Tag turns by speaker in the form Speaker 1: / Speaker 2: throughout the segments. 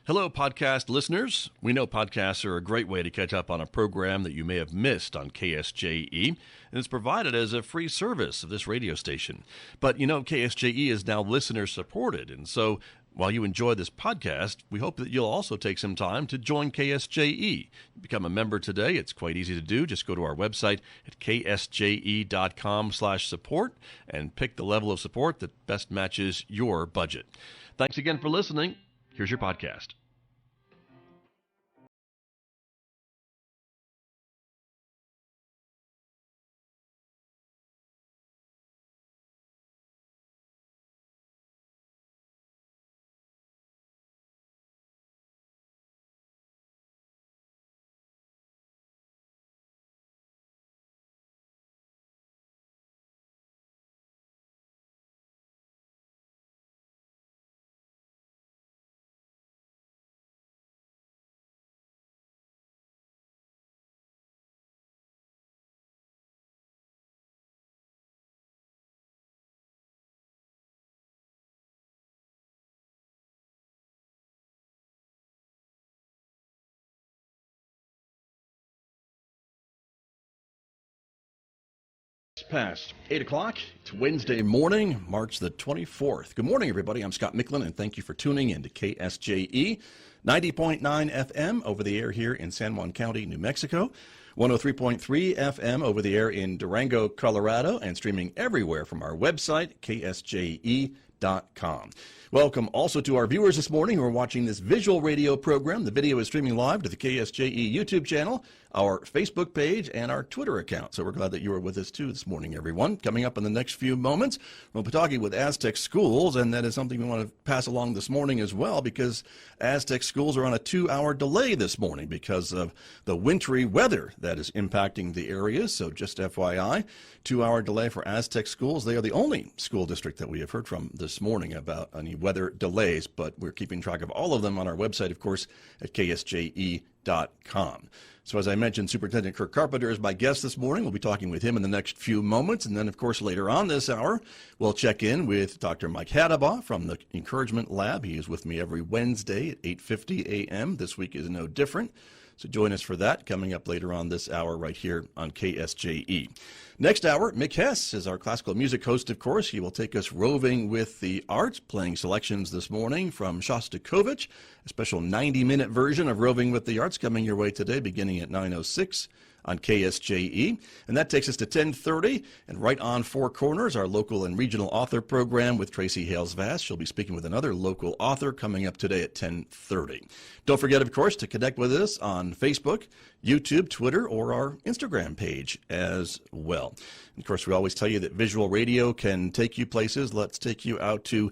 Speaker 1: Hello, podcast listeners. We know podcasts are a great way to catch up on a program that you may have missed on KSJE, and it's provided as a free service of this radio station. But you know, KSJE is now listener-supported, and so while you enjoy this podcast, we hope that you'll also take some time to join KSJE. Become a member today. It's quite easy to do. Just go to our website at ksje.com/support and pick the level of support that best matches your budget. Thanks again for listening. Here's your podcast. Past 8 o'clock. It's Wednesday morning, March the 24th. Good morning, everybody. I'm Scott Michlin, and thank you for tuning in to KSJE, 90.9 FM over the air here in San Juan County, New Mexico, 103.3 FM over the air in Durango, Colorado, and streaming everywhere from our website, ksje.com. Welcome also to our viewers this morning who are watching this visual radio program. The video is streaming live to the KSJE YouTube channel, our Facebook page, and our Twitter account. So we're glad that you are with us too this morning, everyone. Coming up in the next few moments, we'll be talking with Aztec schools, and that is something we want to pass along this morning as well, because Aztec schools are on a 2-hour delay this morning because of the wintry weather that is impacting the area. So just FYI, 2-hour delay for Aztec schools. They are the only school district that we have heard from this morning about any weather delays, but we're keeping track of all of them on our website, of course, at ksje.com. So as I mentioned, Superintendent Kirk Carpenter is my guest this morning. We'll be talking with him in the next few moments. And then, of course, later on this hour, we'll check in with Dr. Mike Hadabaugh from the Encouragement Lab. He is with me every Wednesday at 8:50 a.m. This week is no different. So join us for that coming up later on this hour right here on KSJE. Next hour, Mick Hess is our classical music host, of course. He will take us roving with the arts, playing selections this morning from Shostakovich, a special 90-minute version of Roving with the Arts coming your way today, beginning at 9:06 on KSJE. And that takes us to 10:30, and right on Four Corners, our local and regional author program with Tracy Hales-Vass. She'll be speaking with another local author coming up today at 10:30. Don't forget, of course, to connect with us on Facebook, YouTube, Twitter, or our Instagram page as well. And of course, we always tell you that visual radio can take you places. Let's take you out to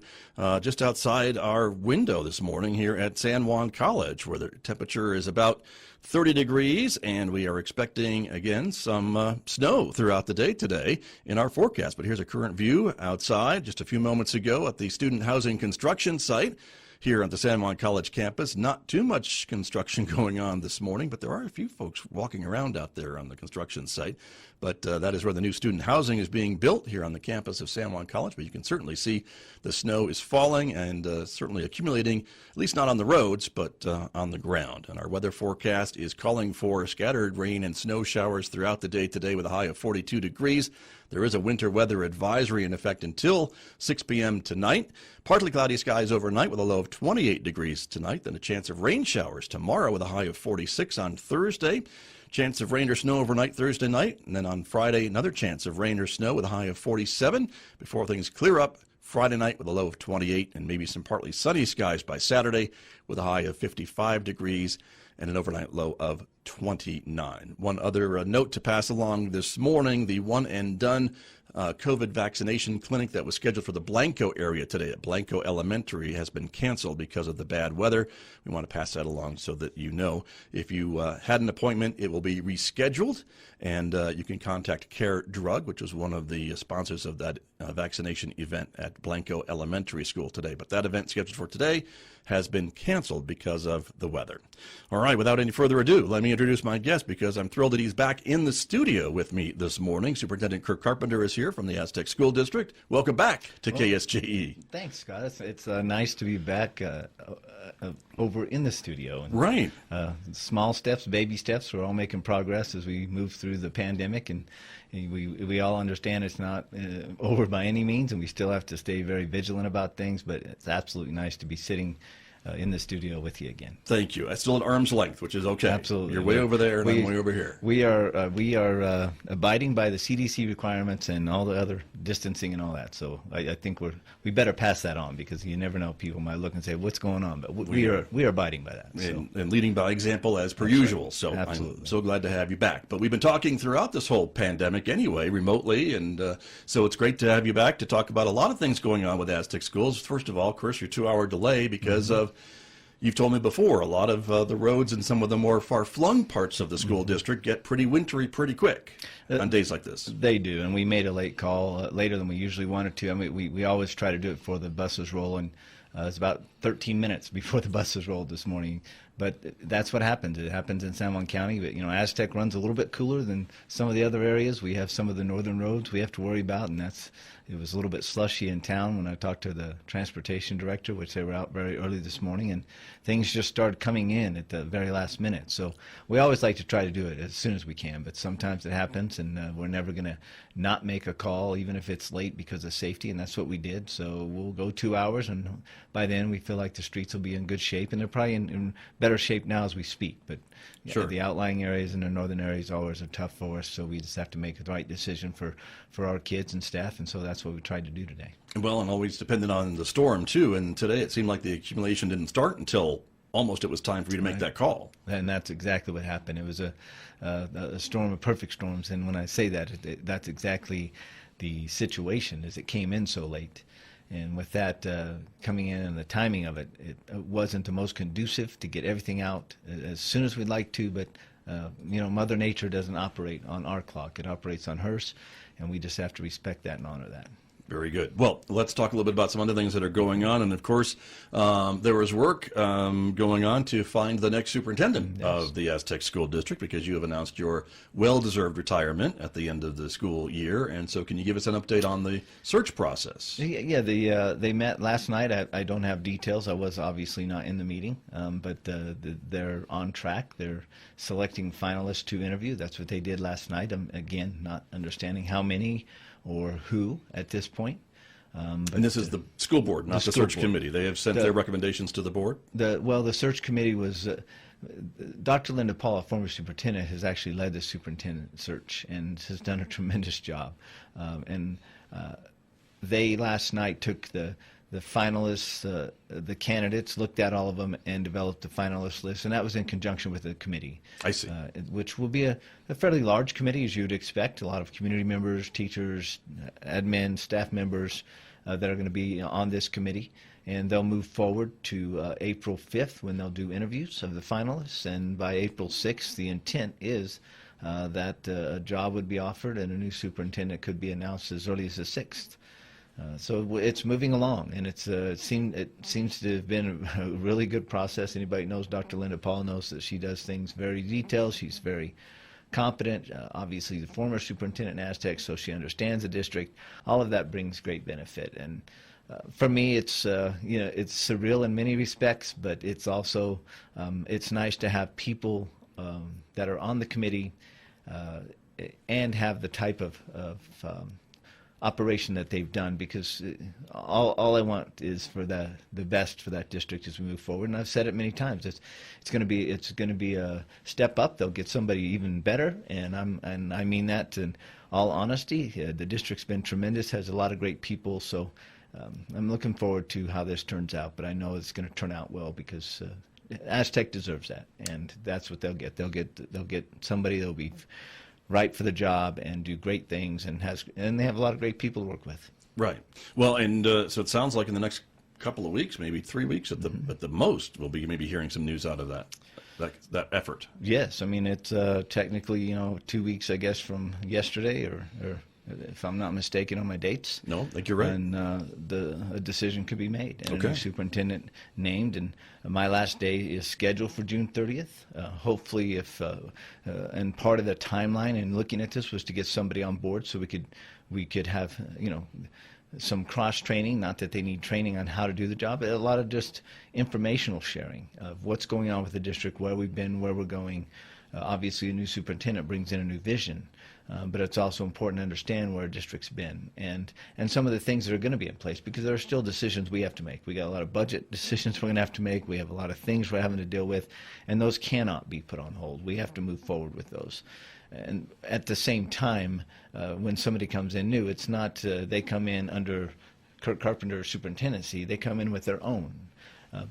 Speaker 1: just outside our window this morning here at San Juan College, where the temperature is about 30 degrees, and we are expecting, again, some snow throughout the day today in our forecast. But here's a current view outside just a few moments ago at the student housing construction site here on the San Juan College campus. Not too much construction going on this morning, but there are a few folks walking around out there on the construction site. But that is where the new student housing is being built here on the campus of San Juan College. But you can certainly see the snow is falling and certainly accumulating, at least not on the roads, but on the ground. And our weather forecast is calling for scattered rain and snow showers throughout the day today with a high of 42 degrees. There is a winter weather advisory in effect until 6 p.m. tonight. Partly cloudy skies overnight with a low of 28 degrees tonight. Then a chance of rain showers tomorrow with a high of 46 on Thursday. Chance of rain or snow overnight Thursday night. And then on Friday, another chance of rain or snow with a high of 47 before things clear up Friday night with a low of 28 and maybe some partly sunny skies by Saturday with a high of 55 degrees and an overnight low of 29. One other note to pass along this morning, the one and done COVID vaccination clinic that was scheduled for the Blanco area today at Blanco Elementary has been canceled because of the bad weather. We want to pass that along so that you know. If you had an appointment, it will be rescheduled, and you can contact Care Drug, which was one of the sponsors of that vaccination event at Blanco Elementary School today. But that event scheduled for today has been canceled because of the weather. All right, without any further ado, let me introduce my guest because I'm thrilled that he's back in the studio with me this morning. Superintendent Kirk Carpenter is here from the Aztec School District. Welcome back to KSJE.
Speaker 2: Thanks, Scott. It's nice to be back over in the studio. And,
Speaker 1: right.
Speaker 2: Small steps, baby steps. We're all making progress as we move through the pandemic, and we all understand it's not over by any means, and we still have to stay very vigilant about things, but it's absolutely nice to be sitting in the studio with you again.
Speaker 1: Thank you. It's still at arm's length, which is okay.
Speaker 2: Absolutely.
Speaker 1: You're way over there, and I'm way over here.
Speaker 2: We are abiding by the CDC requirements and all the other distancing and all that. So I think we better pass that on, because you never know, people might look and say, "What's going on?" But we are abiding by that. So.
Speaker 1: And leading by example as per usual. So
Speaker 2: absolutely.
Speaker 1: I'm so glad to have you back. But we've been talking throughout this whole pandemic anyway, remotely, and so it's great to have you back to talk about a lot of things going on with Aztec schools. First of all, of course, your 2-hour delay because of. You've told me before, a lot of the roads in some of the more far-flung parts of the school district get pretty wintry pretty quick on days like this.
Speaker 2: They do, and we made a late call, later than we usually wanted to. I mean, we always try to do it before the buses roll, and it's about 13 minutes before the buses rolled this morning. But that's what happens. It happens in San Juan County. But, Aztec runs a little bit cooler than some of the other areas. We have some of the northern roads we have to worry about, and it was a little bit slushy in town when I talked to the transportation director, which they were out very early this morning, and things just started coming in at the very last minute. So we always like to try to do it as soon as we can, but sometimes it happens, and we're never going to not make a call, even if it's late, because of safety, and that's what we did. So we'll go 2 hours, and by then we feel like the streets will be in good shape, and they're probably in better shape now as we speak. But
Speaker 1: sure.
Speaker 2: The outlying areas and the northern areas always are tough for us, so we just have to make the right decision for our kids and staff, and so that's what we tried to do today.
Speaker 1: Well, and always dependent on the storm, too, and today it seemed like the accumulation didn't start until almost it was time for you to make that call.
Speaker 2: And that's exactly what happened. It was a storm of perfect storms, and when I say that, that's exactly the situation, is it came in so late. And with that coming in and the timing of it, it wasn't the most conducive to get everything out as soon as we'd like to, but Mother Nature doesn't operate on our clock. It operates on hers, and we just have to respect that and honor that.
Speaker 1: Very good. Well, let's talk a little bit about some other things that are going on. And, of course, there was work going on to find the next superintendent of the Aztec School District, because you have announced your well-deserved retirement at the end of the school year. And so can you give us an update on the search process?
Speaker 2: Yeah, they met last night. I don't have details. I was obviously not in the meeting, but they're on track. They're selecting finalists to interview. That's what they did last night. Again, not understanding how many or who at this point.
Speaker 1: And this is the school board, not the search committee. They have sent their recommendations to the board?
Speaker 2: The search committee was, Dr. Linda Paula, former superintendent, has actually led the superintendent search and has done a tremendous job. They last night took the finalists, the candidates, looked at all of them, and developed the finalist list, and that was in conjunction with the committee.
Speaker 1: I see.
Speaker 2: Which will be a fairly large committee, as you would expect. A lot of community members, teachers, admin, staff members that are going to be on this committee, and they'll move forward to April 5th when they'll do interviews of the finalists, and by April 6th, the intent is that a job would be offered and a new superintendent could be announced as early as the 6th. So it's moving along, and it seems to have been a really good process. Anybody who knows Dr. Linda Paul knows that she does things very detailed. She's very competent. Obviously, the former superintendent in Aztec, so she understands the district. All of that brings great benefit, and for me, it's it's surreal in many respects, but it's also it's nice to have people that are on the committee and have the type of operation that they've done, because all I want is for the best for that district as we move forward. And I've said it many times. It's going to be a step up. They'll get somebody even better, and I mean that in all honesty. The district's been tremendous, has a lot of great people, so I'm looking forward to how this turns out. But I know it's going to turn out well, because Aztec deserves that, and that's what they'll get. They'll get somebody that'll be right for the job and do great things, and they have a lot of great people to work with.
Speaker 1: Right. Well, and so it sounds like in the next couple of weeks, maybe 3 weeks at the most, we'll be maybe hearing some news out of that effort.
Speaker 2: Yes, I mean it's technically 2 weeks, I guess, from yesterday, or if I'm not mistaken on my dates.
Speaker 1: No, I think you're right.
Speaker 2: And a decision could be made, and
Speaker 1: Okay.
Speaker 2: a new superintendent named. And my last day is scheduled for June 30th. Hopefully, and part of the timeline in looking at this was to get somebody on board so we could have some cross training. Not that they need training on how to do the job, but a lot of just informational sharing of what's going on with the district, where we've been, where we're going. Obviously, a new superintendent brings in a new vision. But it's also important to understand where a district's been and some of the things that are going to be in place, because there are still decisions we have to make. We got a lot of budget decisions we're going to have to make. We have a lot of things we're having to deal with, and those cannot be put on hold. We have to move forward with those. And at the same time, when somebody comes in new, it's not they come in under Kirk Carpenter's superintendency. They come in with their own.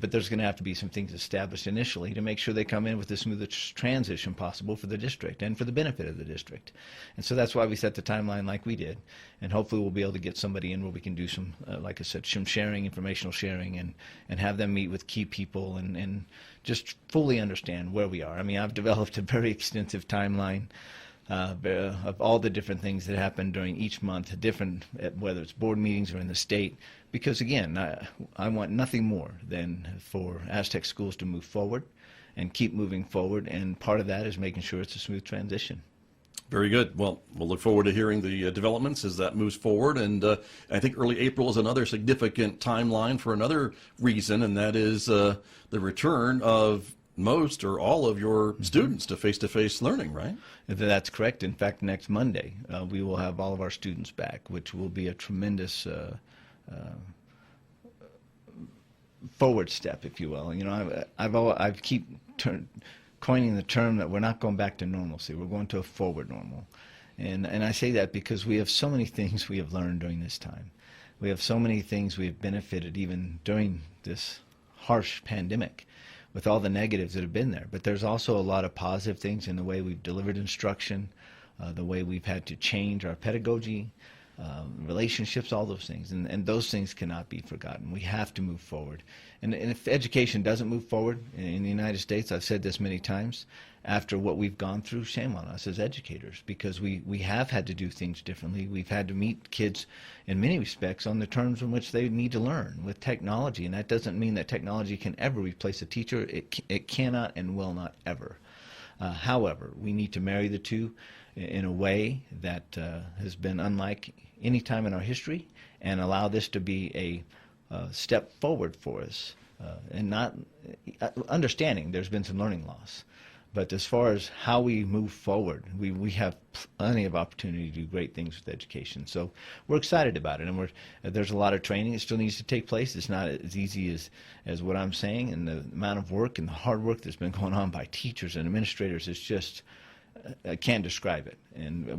Speaker 2: But there's going to have to be some things established initially to make sure they come in with the smoothest transition possible for the district and for the benefit of the district. And so that's why we set the timeline like we did. And hopefully we'll be able to get somebody in where we can do some, like I said, some sharing, informational sharing, and have them meet with key people and just fully understand where we are. I mean, I've developed a very extensive timeline of all the different things that happen during each month, different, whether it's board meetings or in the state, because again, I want nothing more than for Aztec schools to move forward and keep moving forward, and part of that is making sure it's a smooth transition.
Speaker 1: Very good. Well, we'll look forward to hearing the developments as that moves forward. And I think early April is another significant timeline for another reason, and that is the return of most or all of your students to face-to-face learning, right?
Speaker 2: That's correct. In fact, next Monday, we will have all of our students back, which will be a tremendous forward step, if you will. You know, I keep coining the term that we're not going back to normalcy. We're going to a forward normal. And I say that because we have so many things we have learned during this time. We have so many things we have benefited even during this harsh pandemic, with all the negatives that have been there. But there's also a lot of positive things in the way we've delivered instruction, the way we've had to change our pedagogy, relationships, all those things. And those things cannot be forgotten. We have to move forward. And if education doesn't move forward in the United States, I've said this many times, after what we've gone through, shame on us as educators, because we have had to do things differently. We've had to meet kids in many respects on the terms in which they need to learn with technology. And that doesn't mean that technology can ever replace a teacher. It cannot and will not ever. However, we need to marry the two in a way that has been unlike any time in our history, and allow this to be a step forward for us, and not understanding there's been some learning loss. But as far as how we move forward, we have plenty of opportunity to do great things with education. So we're excited about it, and there's a lot of training that still needs to take place. It's not as easy as what I'm saying, and the amount of work and the hard work that's been going on by teachers and administrators is just, I can't describe it,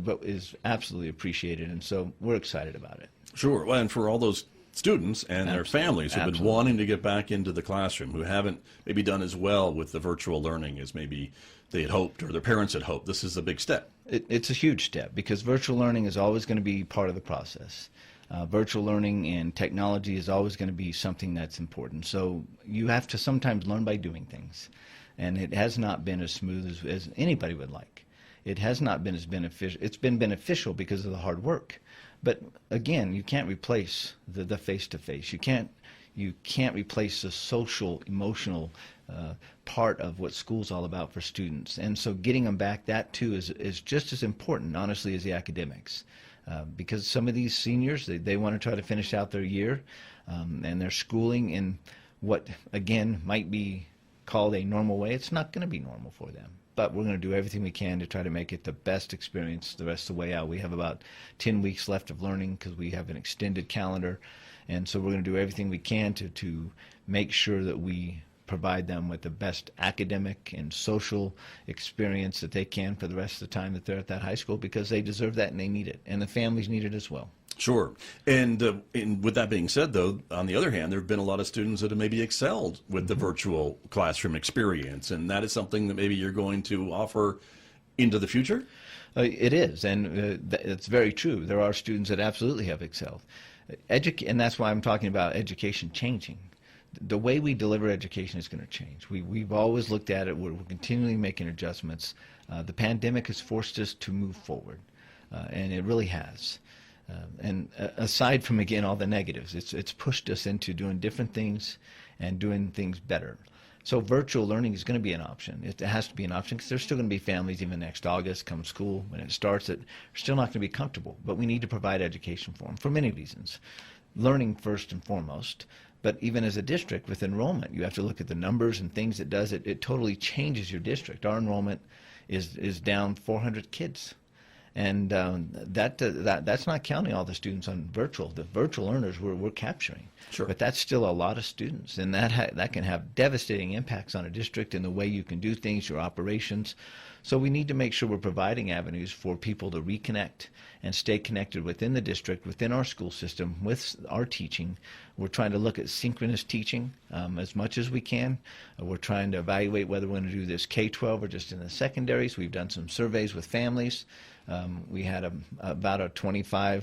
Speaker 2: but is absolutely appreciated, and so we're excited about it.
Speaker 1: Sure. Well, and for all those students and their families who've been wanting to get back into the classroom, who haven't maybe done as well with the virtual learning as maybe they had hoped or their parents had hoped, this is a big step.
Speaker 2: It's a huge step, because virtual learning is always going to be part of the process. Virtual learning and technology is always going to be something that's important. So you have to sometimes learn by doing things, and it has not been as smooth as anybody would like. It has not been as beneficial. It's been beneficial because of the hard work. But again, you can't replace the face-to-face. You can't replace the social, emotional part of what school's all about for students. And so getting them back, that too is just as important, honestly, as the academics. Because some of these seniors, they want to try to finish out their year and their schooling in what, again, might be called a normal way. It's not going to be normal for them. But we're going to do everything we can to try to make it the best experience the rest of the way out. We have about 10 weeks left of learning because we have an extended calendar. And so we're going to do everything we can to make sure that we provide them with the best academic and social experience that they can for the rest of the time that they're at that high school, because they deserve that and they need it. And the families need it as well.
Speaker 1: Sure. And with that being said, though, on the other hand, there have been a lot of students that have maybe excelled with the virtual classroom experience, and that is something that maybe you're going to offer into the future?
Speaker 2: It is, and it's very true. There are students that absolutely have excelled. And that's why I'm talking about education changing. The way we deliver education is going to change. We've always looked at it. We're continually making adjustments. The pandemic has forced us to move forward. and it really has. And aside from, again, all the negatives, it's pushed us into doing different things and doing things better. So virtual learning is going to be an option. It has to be an option because there's still going to be families even next August, come school, when it starts, that are still not going to be comfortable. But we need to provide education for them for many reasons. Learning first and foremost. But even as a district with enrollment, you have to look at the numbers and things it does. It totally changes your district. Our enrollment is down 400 kids. And that's not counting all the students on virtual. The virtual learners we're capturing.
Speaker 1: Sure.
Speaker 2: But that's still a lot of students, and that can have devastating impacts on a district and the way you can do things, your operations. So we need to make sure we're providing avenues for people to reconnect and stay connected within the district, within our school system, with our teaching. We're trying to look at synchronous teaching as much as we can. We're trying to evaluate whether we're going to do this K-12 or just in the secondaries. We've done some surveys with families. We had about a 25%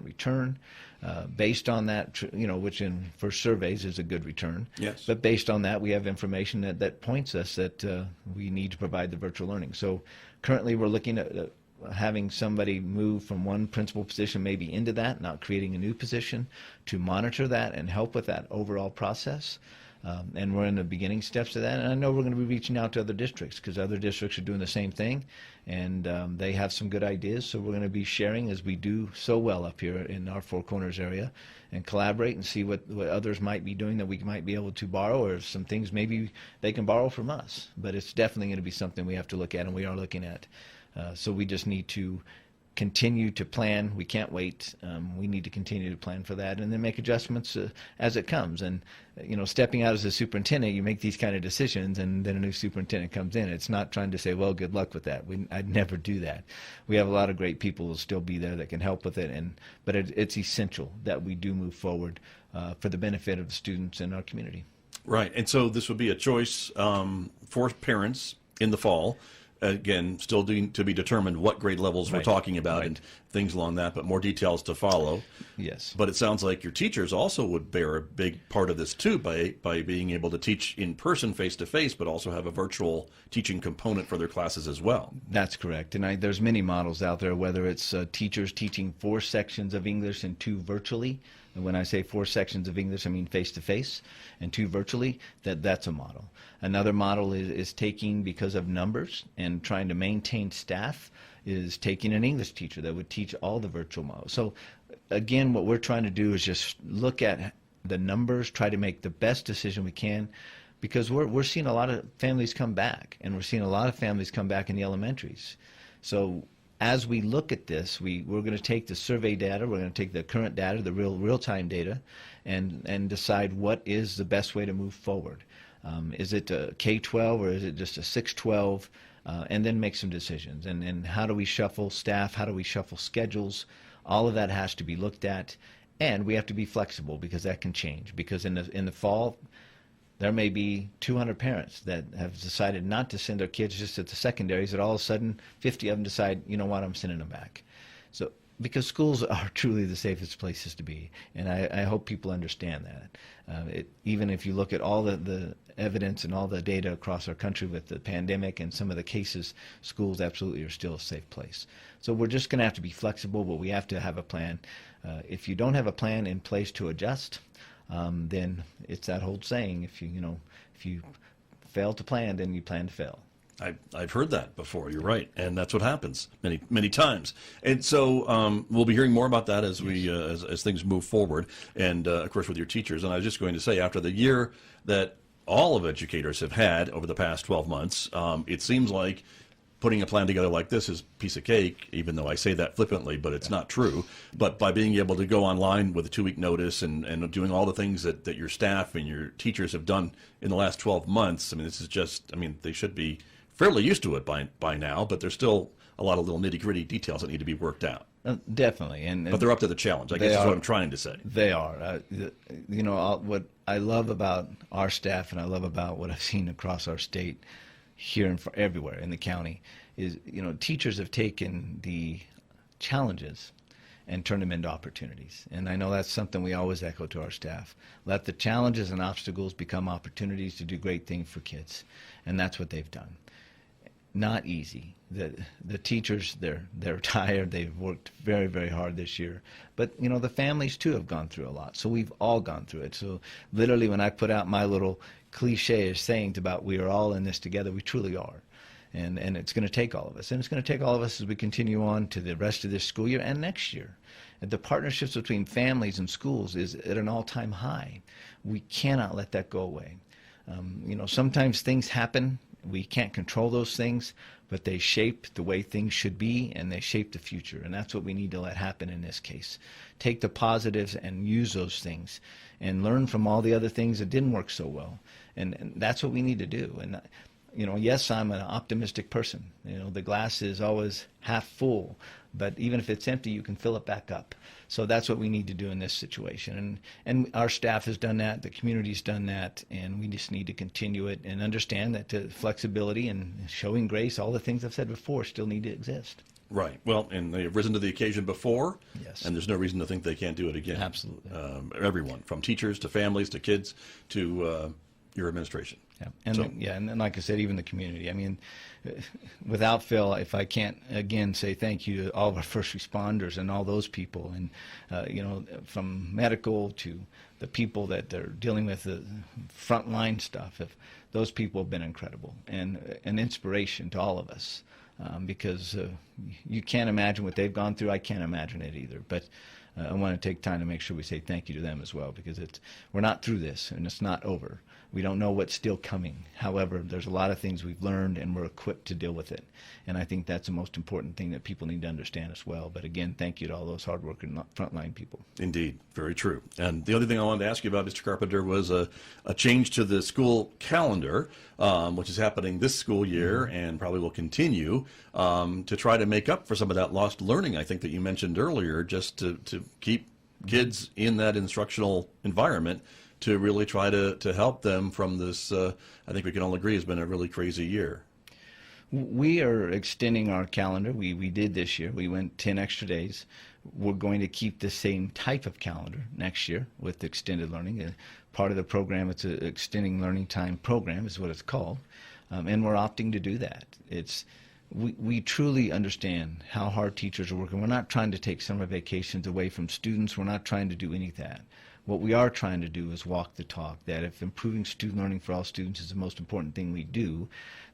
Speaker 2: return. Based on that, which for surveys is a good return.
Speaker 1: Yes.
Speaker 2: But based on that, we have information that points us that we need to provide the virtual learning. So currently we're looking at having somebody move from one principal position maybe into that, not creating a new position, to monitor that and help with that overall process. And we're in the beginning steps of that. And I know we're going to be reaching out to other districts because other districts are doing the same thing. And they have some good ideas. So we're going to be sharing, as we do so well up here in our Four Corners area, and collaborate and see what others might be doing that we might be able to borrow, or some things maybe they can borrow from us. But it's definitely going to be something we have to look at, and we are looking at. So we just need to continue to plan. We can't wait. We need to continue to plan for that, and then make adjustments as it comes. And stepping out as a superintendent, you make these kind of decisions, and then a new superintendent comes in. It's not trying to say, well, good luck with that. I'd never do that. We have a lot of great people who will still be there that can help with it, but it's essential that we do move forward for the benefit of the students in our community.
Speaker 1: Right, and so this would be a choice for parents in the fall. Again, still to be determined what grade levels we're talking about and things along that, but more details to follow.
Speaker 2: Yes.
Speaker 1: But it sounds like your teachers also would bear a big part of this too by being able to teach in person, face-to-face, but also have a virtual teaching component for their classes as well.
Speaker 2: That's correct. And there's many models out there, whether it's teachers teaching 4 sections of English and 2 virtually. And when I say 4 sections of English, I mean face-to-face, and 2 virtually. That's a model. Another model is taking, because of numbers and trying to maintain staff, is taking an English teacher that would teach all the virtual models. So again, what we're trying to do is just look at the numbers, try to make the best decision we can, because we're seeing a lot of families come back, and we're seeing a lot of families come back in the elementaries. So as we look at this, we're going to take the survey data, we're going to take the current data, the real-time data, and decide what is the best way to move forward. Is it a K-12 or is it just a 6-12? And then make some decisions. And how do we shuffle staff? How do we shuffle schedules? All of that has to be looked at, and we have to be flexible because that can change. Because in the fall, there may be 200 parents that have decided not to send their kids just at the secondaries, that all of a sudden 50 of them decide, you know what, I'm sending them back. So because schools are truly the safest places to be, and I hope people understand that. Even if you look at all the evidence and all the data across our country with the pandemic and some of the cases, schools absolutely are still a safe place. So we're just going to have to be flexible, but we have to have a plan. If you don't have a plan in place to adjust, then it's that whole saying: if you fail to plan, then you plan to fail.
Speaker 1: I've heard that before. You're right, and that's what happens many times. And so we'll be hearing more about that as we as things move forward, and of course with your teachers. And I was just going to say, after the year that all of educators have had over the past 12 months, it seems like putting a plan together like this is a piece of cake, even though I say that flippantly, but it's not true. But by being able to go online with a 2-week notice and doing all the things that your staff and your teachers have done in the last 12 months, I mean, this is just, I mean, they should be fairly used to it by now, but there's still a lot of little nitty-gritty details that need to be worked out.
Speaker 2: Definitely.
Speaker 1: But they're up to the challenge, I guess is what I'm trying to say.
Speaker 2: They are. What I love about our staff, and I love about what I've seen across our state, here and everywhere in the county, is teachers have taken the challenges and turned them into opportunities. And I know that's something we always echo to our staff. Let the challenges and obstacles become opportunities to do great things for kids. And that's what they've done. not easy. The teachers, they're tired. They've worked very, very hard this year. But, you know, the families, too, have gone through a lot. So we've all gone through it. So literally when I put out my little cliche-ish sayings about we are all in this together, we truly are. And it's going to take all of us. And it's going to take all of us as we continue on to the rest of this school year and next year. And the partnerships between families and schools is at an all-time high. We cannot let that go away. You know, sometimes things happen. We can't control those things, but they shape the way things should be, and they shape the future. And that's what we need to let happen in this case. Take the positives and use those things and learn from all the other things that didn't work so well. And that's what we need to do. And you know, yes, I'm an optimistic person. You know, the glass is always half full, but even if it's empty, you can fill it back up. So that's what we need to do in this situation. And our staff has done that, the community's done that, and we just need to continue it and understand that the flexibility and showing grace, all the things I've said before, still need to exist.
Speaker 1: Right. Well, and they've risen to the occasion before,
Speaker 2: yes,
Speaker 1: and there's no reason to think they can't do it again.
Speaker 2: Absolutely.
Speaker 1: Everyone, from teachers to families to kids to your administration.
Speaker 2: Yeah, and then, like I said, even the community. I mean, without Phil, if I can't again say thank you to all of our first responders and all those people, and you know, from medical to the people that are dealing with the frontline stuff, if those people have been incredible and an inspiration to all of us, because you can't imagine what they've gone through. I can't imagine it either, but. I want to take time to make sure we say thank you to them as well, because we're not through this, and it's not over. We don't know what's still coming. However, there's a lot of things we've learned, and we're equipped to deal with it. And I think that's the most important thing that people need to understand as well. But again, thank you to all those hard-working frontline people.
Speaker 1: Indeed, very true. And the other thing I wanted to ask you about, Mr. Carpenter, was a change to the school calendar, which is happening this school year and probably will continue to try to make up for some of that lost learning, I think, that you mentioned earlier, just to keep kids in that instructional environment, to really try to help them from this, I think we can all agree, has been a really crazy year.
Speaker 2: We are extending our calendar. We did this year. We went 10 extra days. We're going to keep the same type of calendar next year with extended learning. Part of the program, it's an extending learning time program is what it's called, and we're opting to do that. We truly understand how hard teachers are working. We're not trying to take summer vacations away from students. We're not trying to do any of that. What we are trying to do is walk the talk, that if improving student learning for all students is the most important thing we do,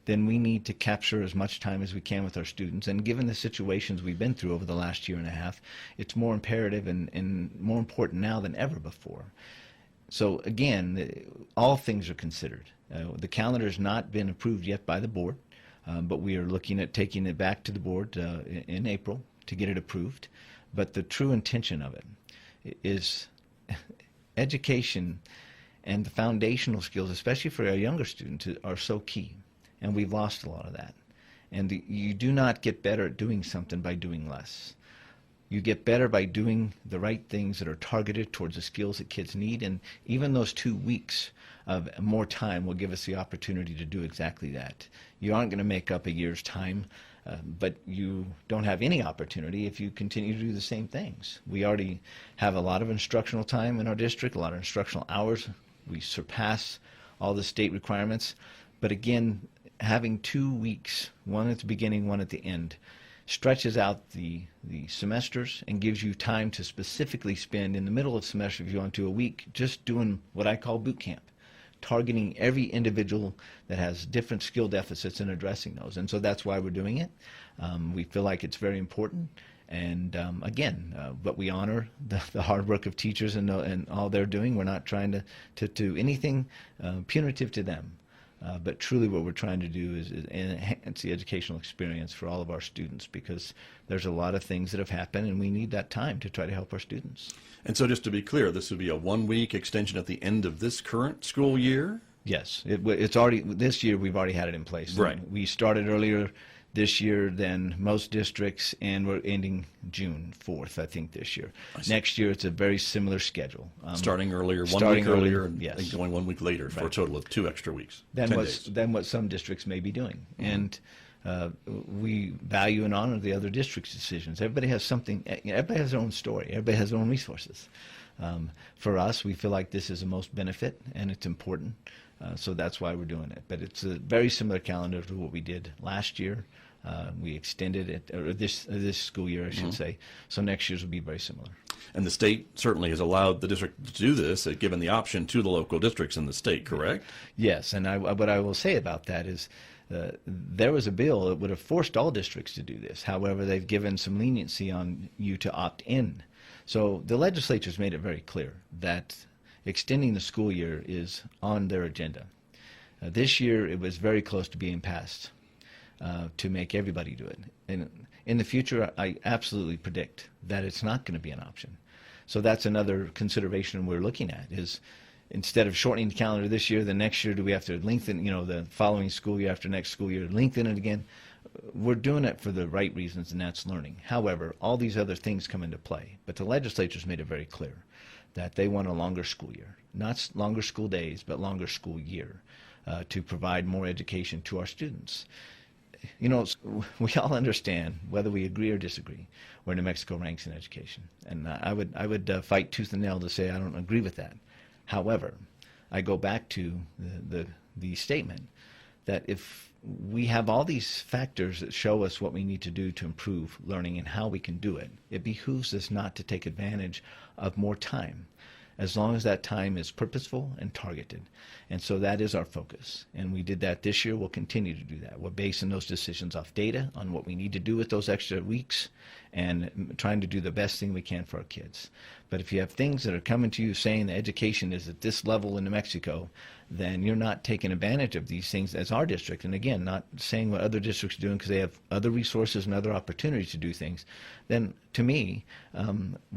Speaker 2: then we need to capture as much time as we can with our students. And given the situations we've been through over the last year and a half, it's more imperative and more important now than ever before. So again, all things are considered. The calendar has not been approved yet by the board, but we are looking at taking it back to the board in April to get it approved. But the true intention of it is education and the foundational skills, especially for our younger students, are so key. And we've lost a lot of that. And you do not get better at doing something by doing less. You get better by doing the right things that are targeted towards the skills that kids need. And even those 2 weeks of more time will give us the opportunity to do exactly that. You aren't going to make up a year's time, but you don't have any opportunity if you continue to do the same things. We already have a lot of instructional time in our district, a lot of instructional hours. We surpass all the state requirements. But again, having 2 weeks, one at the beginning, one at the end, stretches out the semesters and gives you time to specifically spend in the middle of the semester, if you want to, a week just doing what I call boot camp, targeting every individual that has different skill deficits and addressing those. And so that's why we're doing it. We feel like it's very important. And again, but we honor the hard work of teachers and all they're doing. We're not trying to do anything punitive to them. But truly what we're trying to do is enhance the educational experience for all of our students, because there's a lot of things that have happened and we need that time to try to help our students. And
Speaker 1: so just to be clear, this would be a 1-week extension at the end of this current school year?
Speaker 2: Yes. It's already, this year we've already had it in place.
Speaker 1: Right.
Speaker 2: We started earlier this year than most districts, and we're ending June 4th, I think, this year. Next year, it's a very similar schedule.
Speaker 1: Starting earlier, 1 week earlier, and
Speaker 2: yes,
Speaker 1: going 1 week later, for a total of 2 extra weeks.
Speaker 2: Than what some districts may be doing. And we value and honor the other districts' decisions. Everybody has something, everybody has their own story, everybody has their own resources. For us, we feel like this is the most benefit, and it's important. So that's why we're doing it. But it's a very similar calendar to what we did last year. We extended it, or this school year, I should say. So next year's will be very similar.
Speaker 1: And the state certainly has allowed the district to do this, given the option to the local districts in the state, correct?
Speaker 2: Yes, and what I will say about that is there was a bill that would have forced all districts to do this. However, they've given some leniency on you to opt in. So the legislature's made it very clear that extending the school year is on their agenda. This year it was very close to being passed to make everybody do it. And in the future, I absolutely predict that it's not going to be an option. So that's another consideration we're looking at is instead of shortening the calendar this year, the next year do we have to lengthen, the following school year after next school year, lengthen it again? We're doing it for the right reasons, and that's learning. However, all these other things come into play. But the legislature's made it very clear that they want a longer school year. Not longer school days, but longer school year to provide more education to our students. We all understand, whether we agree or disagree, where New Mexico ranks in education. And I would fight tooth and nail to say I don't agree with that. However, I go back to the statement that if we have all these factors that show us what we need to do to improve learning and how we can do it, it behooves us not to take advantage of more time, as long as that time is purposeful and targeted. And so that is our focus. And we did that this year. We'll continue to do that. We're basing those decisions off data on what we need to do with those extra weeks and trying to do the best thing we can for our kids. But if you have things that are coming to you saying the education is at this level in New Mexico, then you're not taking advantage of these things as our district. And again, not saying what other districts are doing because they have other resources and other opportunities to do things. Then to me,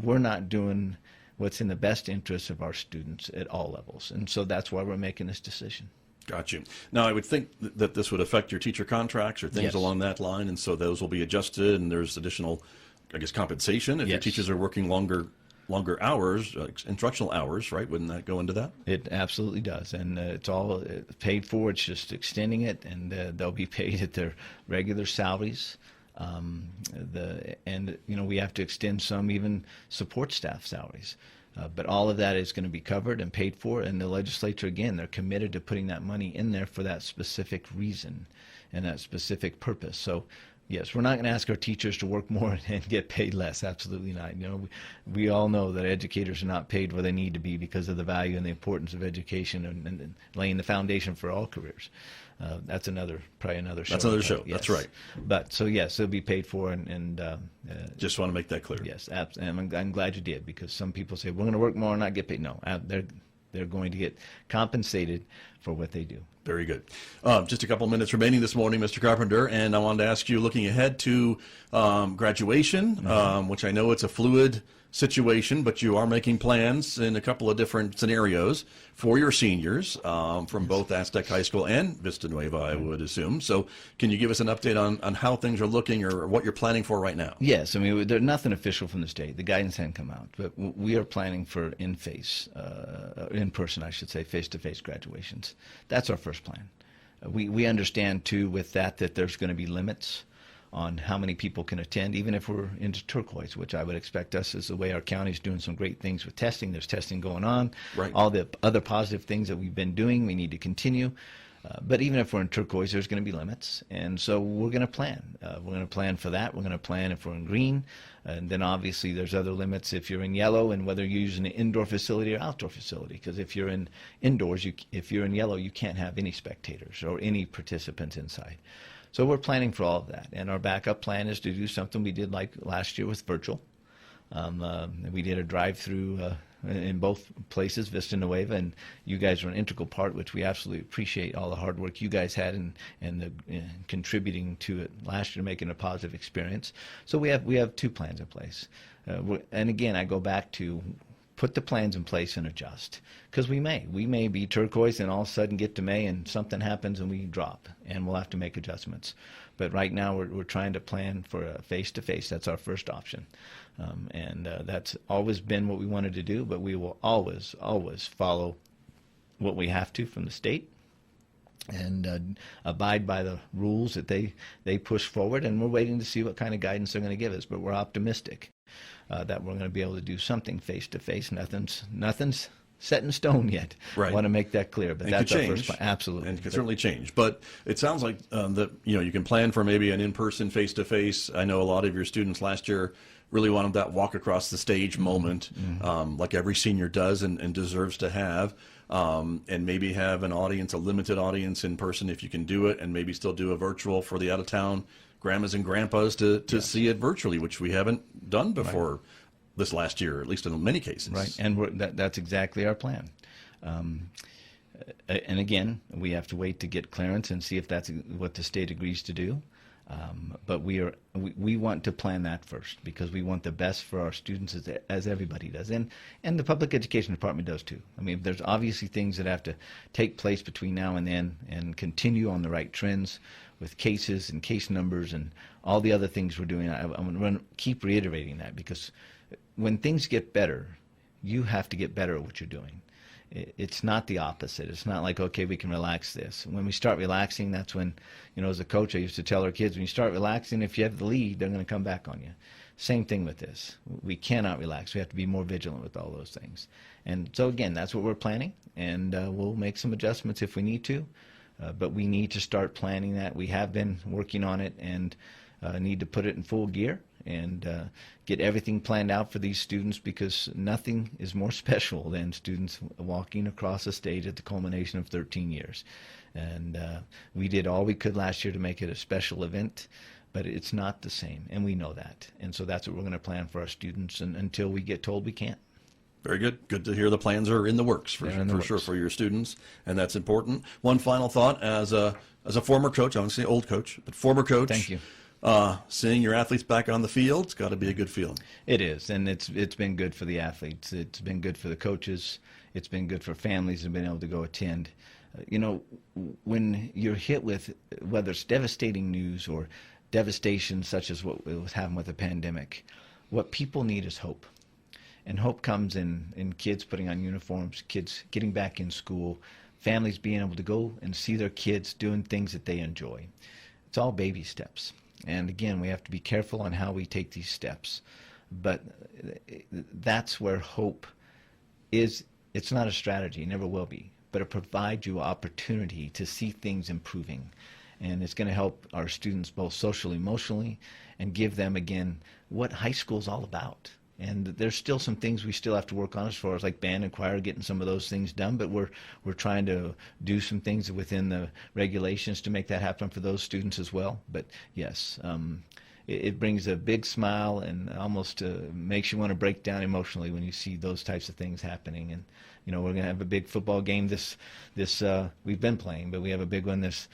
Speaker 2: we're not doing what's in the best interest of our students at all levels. And so that's why we're making this decision.
Speaker 1: Got you. Now, I would think that this would affect your teacher contracts or things
Speaker 2: Yes.
Speaker 1: along that line, and so those will be adjusted, and there's additional, compensation if your
Speaker 2: Yes.
Speaker 1: teachers are working longer hours, instructional hours, right? Wouldn't that go into that?
Speaker 2: It absolutely does, and it's all paid for. It's just extending it, and they'll be paid at their regular salaries. We have to extend some even support staff salaries. But all of that is going to be covered and paid for, and the legislature, again, they're committed to putting that money in there for that specific reason and that specific purpose. So, yes, we're not going to ask our teachers to work more and get paid less. Absolutely not. We all know that educators are not paid where they need to be because of the value and the importance of education and laying the foundation for all careers. That's probably another show.
Speaker 1: That's another show.
Speaker 2: Yes.
Speaker 1: That's right.
Speaker 2: But so yes, they'll be paid for, and
Speaker 1: Just want to make that clear.
Speaker 2: yes, and I'm glad you did, because some people say we're going to work more and not get paid. No, they're going to get compensated for what they do.
Speaker 1: Very good. Just a couple minutes remaining this morning, Mr. Carpenter, and I wanted to ask you, looking ahead to graduation, which I know it's a fluid situation, but you are making plans in a couple of different scenarios for your seniors from both Aztec High School and Vista Nueva, I would assume. So can you give us an update on how things are looking or what you're planning for right now?
Speaker 2: Yes, I mean, there's nothing official from the state. The guidance hasn't come out, but we are planning for in-person, I should say, face-to-face graduations. That's our first plan. We understand, too, with that there's going to be limits on how many people can attend, even if we're into turquoise, which I would expect us, as the way our county's doing some great things with testing. There's testing going on.
Speaker 1: Right.
Speaker 2: All the other positive things that we've been doing, we need to continue. But even if we're in turquoise, there's going to be limits. And so we're going to plan. We're going to plan for that. We're going to plan if we're in green. And then obviously there's other limits if you're in yellow, and whether you're using an indoor facility or outdoor facility. Because if you're in indoors, if you're in yellow, you can't have any spectators or any participants inside. So we're planning for all of that. And our backup plan is to do something we did like last year with virtual. We did a drive-through in both places, Vista Nueva, and you guys were an integral part, which we absolutely appreciate all the hard work you guys had and contributing to it last year, making a positive experience. So we have two plans in place. And again, I go back to put the plans in place and adjust, because we may be turquoise and all of a sudden get to May and something happens and we drop, and we'll have to make adjustments. But right now we're trying to plan for a face-to-face. That's our first option, and that's always been what we wanted to do. But we will always follow what we have to from the state and abide by the rules that they push forward. And we're waiting to see what kind of guidance they're going to give us. But we're optimistic that we're going to be able to do something face-to-face. Nothing's set in stone yet.
Speaker 1: Right.
Speaker 2: I want to make that clear, but
Speaker 1: And
Speaker 2: that's
Speaker 1: could
Speaker 2: our
Speaker 1: change.
Speaker 2: first plan. Absolutely.
Speaker 1: And it can certainly change. But it sounds like that you can plan for maybe an in-person, face-to-face. I know a lot of your students last year really wanted that walk across the stage moment, like every senior does and deserves to have, and maybe have an audience, a limited audience in person if you can do it, and maybe still do a virtual for the out-of-town grandmas and grandpas to see it virtually, which we haven't done before this last year, at least in many cases.
Speaker 2: Right, and that's exactly our plan. And again, we have to wait to get clearance and see if that's what the state agrees to do. But we want to plan that first because we want the best for our students as everybody does, and the public education department does too. I mean, there's obviously things that have to take place between now and then and continue on the right trends with cases and case numbers and all the other things we're doing. I'm going to keep reiterating that because when things get better, you have to get better at what you're doing. It's not the opposite. It's not like, okay, we can relax this. When we start relaxing, that's when, as a coach, I used to tell our kids, when you start relaxing, if you have the lead, they're going to come back on you. Same thing with this. We cannot relax. We have to be more vigilant with all those things. And so, again, that's what we're planning, and we'll make some adjustments if we need to. But we need to start planning that. We have been working on it and need to put it in full gear and get everything planned out for these students because nothing is more special than students walking across a stage at the culmination of 13 years. And we did all we could last year to make it a special event, but it's not the same, and we know that. And so that's what we're going to plan for our students until we get told we can't.
Speaker 1: Very good. Good to hear the plans are in the works for sure for your students, and that's important. One final thought, as a former coach, I won't say old coach, but former coach.
Speaker 2: Thank you.
Speaker 1: Seeing your athletes back on the field, it's got to be a good feeling.
Speaker 2: It is, and it's been good for the athletes. It's been good for the coaches. It's been good for families who've been able to go attend. When you're hit with whether it's devastating news or devastation such as what was happening with the pandemic, what people need is hope. And hope comes in kids putting on uniforms, kids getting back in school, families being able to go and see their kids doing things that they enjoy. It's all baby steps. And again, we have to be careful on how we take these steps. But that's where hope is. It's not a strategy, it never will be. But it provides you opportunity to see things improving. And it's going to help our students both socially, emotionally, and give them, again, what high school is all about. And there's still some things we still have to work on as far as like band and choir, getting some of those things done. But we're trying to do some things within the regulations to make that happen for those students as well. But yes, it brings a big smile and almost makes you want to break down emotionally when you see those types of things happening. And we're going to have a big football game this we've been playing, but we have a big one this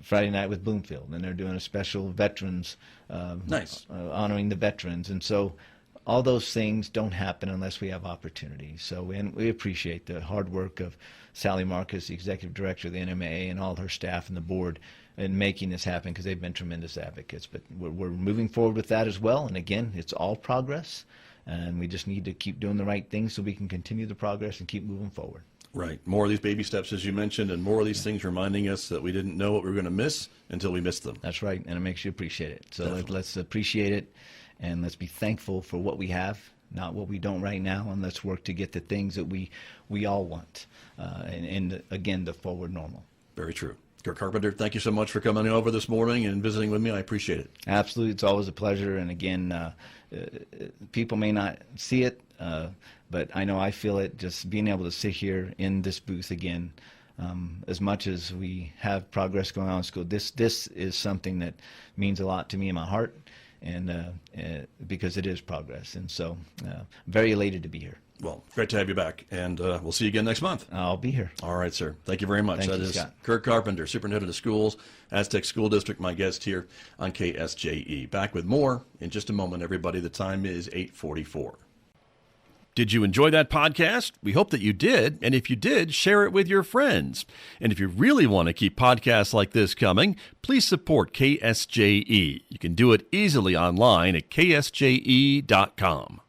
Speaker 2: Friday night with Bloomfield, and they're doing a special veterans
Speaker 1: nice
Speaker 2: honoring the veterans, and so. All those things don't happen unless we have opportunities. So, and we appreciate the hard work of Sally Marcus, the executive director of the NMAA, and all her staff and the board in making this happen because they've been tremendous advocates. But we're moving forward with that as well. And again, it's all progress, and we just need to keep doing the right things so we can continue the progress and keep moving forward.
Speaker 1: Right. More of these baby steps, as you mentioned, and more of these things reminding us that we didn't know what we were going to miss until we missed them.
Speaker 2: That's right, and it makes you appreciate it. So
Speaker 1: Definitely.
Speaker 2: Let's appreciate it. And let's be thankful for what we have, not what we don't right now, and let's work to get the things that we all want. And again, the forward normal.
Speaker 1: Very true. Kirk Carpenter, thank you so much for coming over this morning and visiting with me. I appreciate it.
Speaker 2: Absolutely. It's always a pleasure. And again, people may not see it, but I know I feel it just being able to sit here in this booth again. As much as we have progress going on in school, this is something that means a lot to me in my heart. And because it is progress. And so very elated to be here.
Speaker 1: Well, great to have you back. And we'll see you again next month.
Speaker 2: I'll be here.
Speaker 1: All right, sir. Thank you very much.
Speaker 2: Thank
Speaker 1: That
Speaker 2: you,
Speaker 1: is
Speaker 2: Scott.
Speaker 1: Kirk Carpenter, Superintendent of Schools, Aztec School District, my guest here on KSJE. Back with more in just a moment, everybody. The time is 8:44. Did you enjoy that podcast? We hope that you did. And if you did, share it with your friends. And if you really want to keep podcasts like this coming, please support KSJE. You can do it easily online at ksje.com.